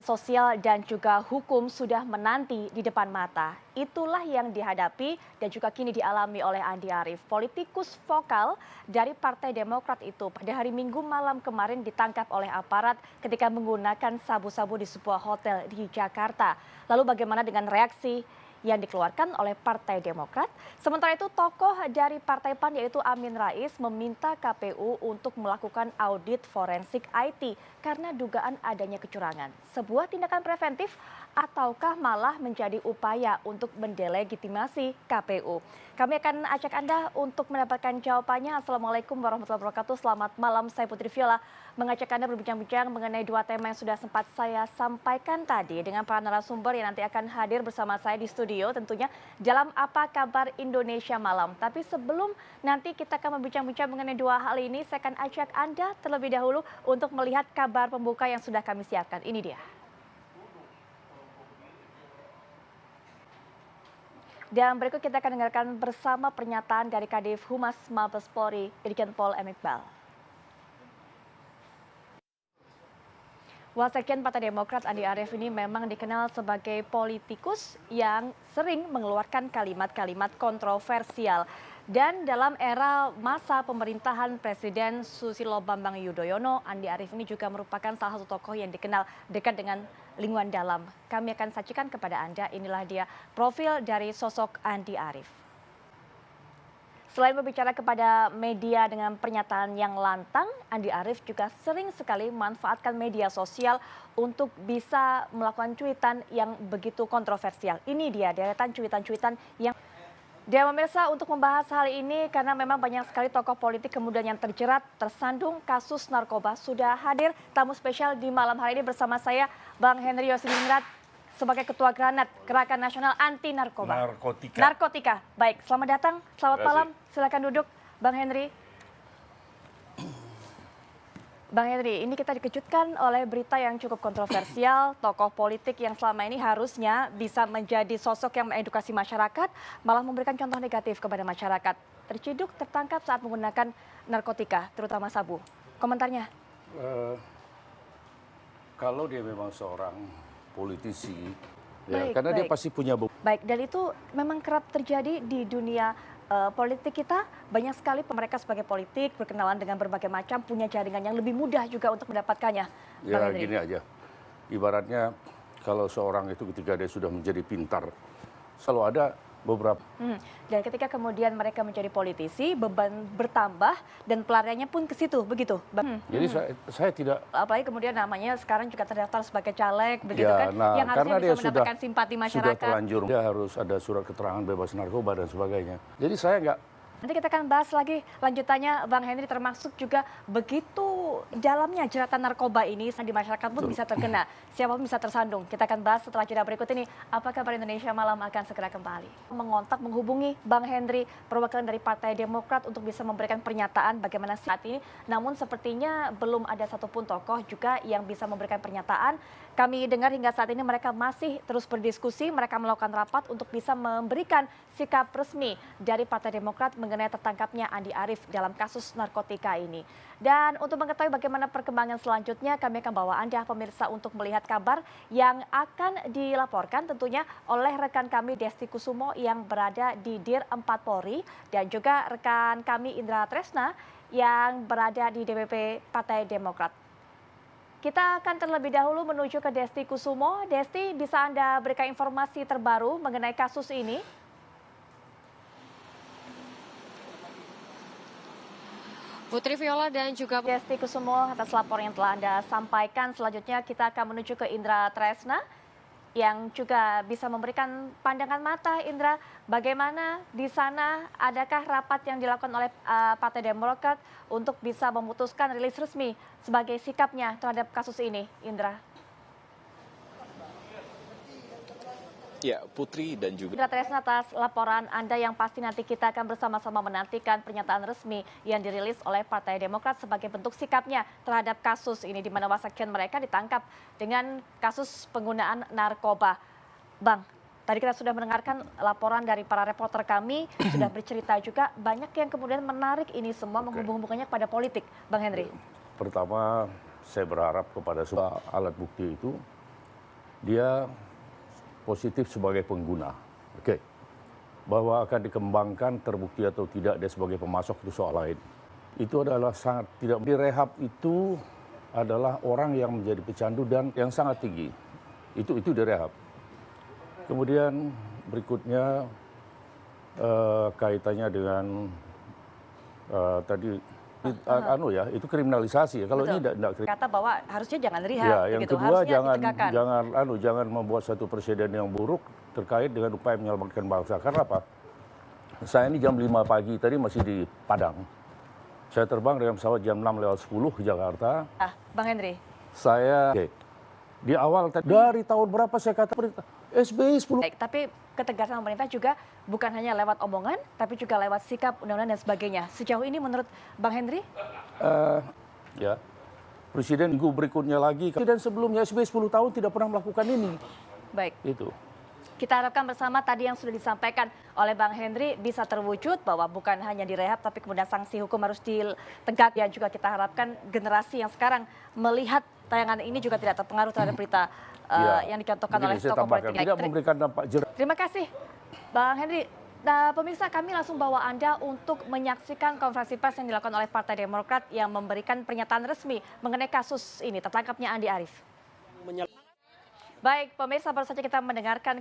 Sosial dan juga hukum sudah menanti di depan mata. Itulah yang dihadapi dan juga kini dialami oleh Andi Arief. Politikus vokal dari Partai Demokrat itu pada hari Minggu malam kemarin ditangkap oleh aparat ketika menggunakan sabu-sabu di sebuah hotel di Jakarta. Lalu bagaimana dengan reaksi yang dikeluarkan oleh Partai Demokrat? Sementara itu tokoh dari Partai PAN yaitu Amin Rais meminta KPU untuk melakukan audit forensik IT karena dugaan adanya kecurangan. Sebuah tindakan preventif ataukah malah menjadi upaya untuk mendelegitimasi KPU? Kami akan ajak Anda untuk mendapatkan jawabannya. Assalamualaikum warahmatullahi wabarakatuh. Selamat malam, saya Putri Viola. Mengajak Anda berbincang-bincang mengenai dua tema yang sudah sempat saya sampaikan tadi dengan para narasumber yang nanti akan hadir bersama saya di studio tentunya dalam Apa Kabar Indonesia Malam. Tapi sebelum nanti kita akan berbincang-bincang mengenai dua hal ini, saya akan ajak Anda terlebih dahulu untuk melihat kabar pembuka yang sudah kami siapkan. Ini dia. Dan berikut kita akan dengarkan bersama pernyataan dari Kadif Humas Mabes Polri, Irjen Pol M. Iqbal. Wasekjen Partai Demokrat Andi Arief ini memang dikenal sebagai politikus yang sering mengeluarkan kalimat-kalimat kontroversial. Dan dalam era masa pemerintahan Presiden Susilo Bambang Yudhoyono, Andi Arief ini juga merupakan salah satu tokoh yang dikenal dekat dengan lingkungan dalam. Kami akan sajikan kepada Anda, inilah dia profil dari sosok Andi Arief. Selain berbicara kepada media dengan pernyataan yang lantang, Andi Arief juga sering sekali memanfaatkan media sosial untuk bisa melakukan cuitan yang begitu kontroversial. Ini dia deretan cuitan-cuitan yang... Dan pemirsa, untuk membahas hal ini karena memang banyak sekali tokoh politik kemudian yang terjerat, tersandung kasus narkoba, sudah hadir tamu spesial di malam hari ini bersama saya, Bang Henry Yosiningrat, sebagai Ketua Granat Gerakan Nasional Anti Narkoba. Narkotika. Baik, selamat datang, selamat malam, silakan duduk, Bang Henry. Bang Henry, ini kita dikejutkan oleh berita yang cukup kontroversial. Tokoh politik yang selama ini harusnya bisa menjadi sosok yang mengedukasi masyarakat, malah memberikan contoh negatif kepada masyarakat. Terciduk, tertangkap saat menggunakan narkotika, terutama sabu. Komentarnya? Kalau dia memang seorang politisi, ya, karena dia pasti punya bukti. Baik, dan itu memang kerap terjadi di dunia politik kita. Banyak sekali mereka sebagai politik berkenalan dengan berbagai macam, punya jaringan yang lebih mudah juga untuk mendapatkannya. Ya gini aja, ibaratnya kalau seorang itu ketika dia sudah menjadi pintar, selalu ada beberapa. Dan ketika kemudian mereka menjadi politisi, beban bertambah dan pelariannya pun ke situ, begitu. Jadi saya tidak. Apalagi kemudian namanya sekarang juga terdaftar sebagai caleg, begitu ya, kan? Nah, yang harusnya bisa mendapatkan sudah, simpati masyarakat. Sudah terlanjur, dia harus ada surat keterangan bebas narkoba dan sebagainya. Jadi saya nggak. Nanti kita akan bahas lagi lanjutannya, Bang Henry, termasuk juga begitu dalamnya jeratan narkoba ini di masyarakat pun bisa terkena, siapapun bisa tersandung. Kita akan bahas setelah jeda berikut ini. Apa Kabar Indonesia Malam akan segera kembali. Mengontak, menghubungi Bang Henry, perwakilan dari Partai Demokrat untuk bisa memberikan pernyataan bagaimana saat ini. Namun sepertinya belum ada satupun tokoh juga yang bisa memberikan pernyataan. Kami dengar hingga saat ini mereka masih terus berdiskusi, mereka melakukan rapat untuk bisa memberikan sikap resmi dari Partai Demokrat mengenai tertangkapnya Andi Arief dalam kasus narkotika ini. Dan untuk mengetahui bagaimana perkembangan selanjutnya, kami akan bawa Anda pemirsa untuk melihat kabar yang akan dilaporkan tentunya oleh rekan kami Desti Kusumo yang berada di Dir 4 Polri dan juga rekan kami Indra Tresna yang berada di DPP Partai Demokrat. Kita akan terlebih dahulu menuju ke Desti Kusumo. Desti, bisa Anda berikan informasi terbaru mengenai kasus ini? Putri Viola dan juga Desti Kusumo atas laporan yang telah Anda sampaikan. Selanjutnya kita akan menuju ke Indra Tresna yang juga bisa memberikan pandangan mata. Indra, bagaimana di sana, adakah rapat yang dilakukan oleh Partai Demokrat untuk bisa memutuskan rilis resmi sebagai sikapnya terhadap kasus ini, Indra? Ya, Putri dan juga Indra Tresna, atas laporan Anda yang pasti nanti kita akan bersama-sama menantikan pernyataan resmi yang dirilis oleh Partai Demokrat sebagai bentuk sikapnya terhadap kasus ini di mana wasekjen mereka ditangkap dengan kasus penggunaan narkoba. Bang, tadi kita sudah mendengarkan laporan dari para reporter kami, sudah bercerita juga banyak yang kemudian menarik ini semua menghubung-hubungannya kepada politik, Bang Henry. Pertama, saya berharap kepada semua alat bukti itu dia positif sebagai pengguna. Oke. Bahwa akan dikembangkan terbukti atau tidak dia sebagai pemasok itu soal lain. Itu adalah sangat tidak direhab, itu adalah orang yang menjadi pecandu dan yang sangat tinggi. Itu direhab. Kemudian berikutnya kaitannya dengan tadi itu kriminalisasi ya. Kalau Betul. ini tidak Kata bahwa harusnya jangan rehab. ya, yang begitu. kedua Harusnya ditegakkan. jangan membuat satu presiden yang buruk terkait dengan upaya menyelamatkan bangsa. Karena apa? Saya ini jam 5 pagi tadi masih di Padang. Saya terbang dengan pesawat jam 6:10 ke Jakarta. Bang Henry. Saya di awal dari tahun berapa saya kata SBY 10. Baik, tapi ketegasan pemerintah juga bukan hanya lewat omongan, tapi juga lewat sikap, undang-undang dan sebagainya. Sejauh ini menurut Bang Henry? Ya, presiden minggu berikutnya lagi. Dan sebelumnya SBY 10 tahun tidak pernah melakukan ini. Baik. Itu. Kita harapkan bersama tadi yang sudah disampaikan oleh Bang Henry bisa terwujud bahwa bukan hanya direhab tapi kemudian sanksi hukum harus ditegak, dan juga kita harapkan generasi yang sekarang melihat tayangan ini juga tidak terpengaruh terhadap berita yang dicontohkan oleh tokoh politik. Tidak memberikan dampak jerah. Terima kasih Bang Henry. Nah, pemirsa, kami langsung bawa Anda untuk menyaksikan konferensi pers yang dilakukan oleh Partai Demokrat yang memberikan pernyataan resmi mengenai kasus ini, tertangkapnya Andi Arief. Baik, pemirsa, baru saja kita mendengarkan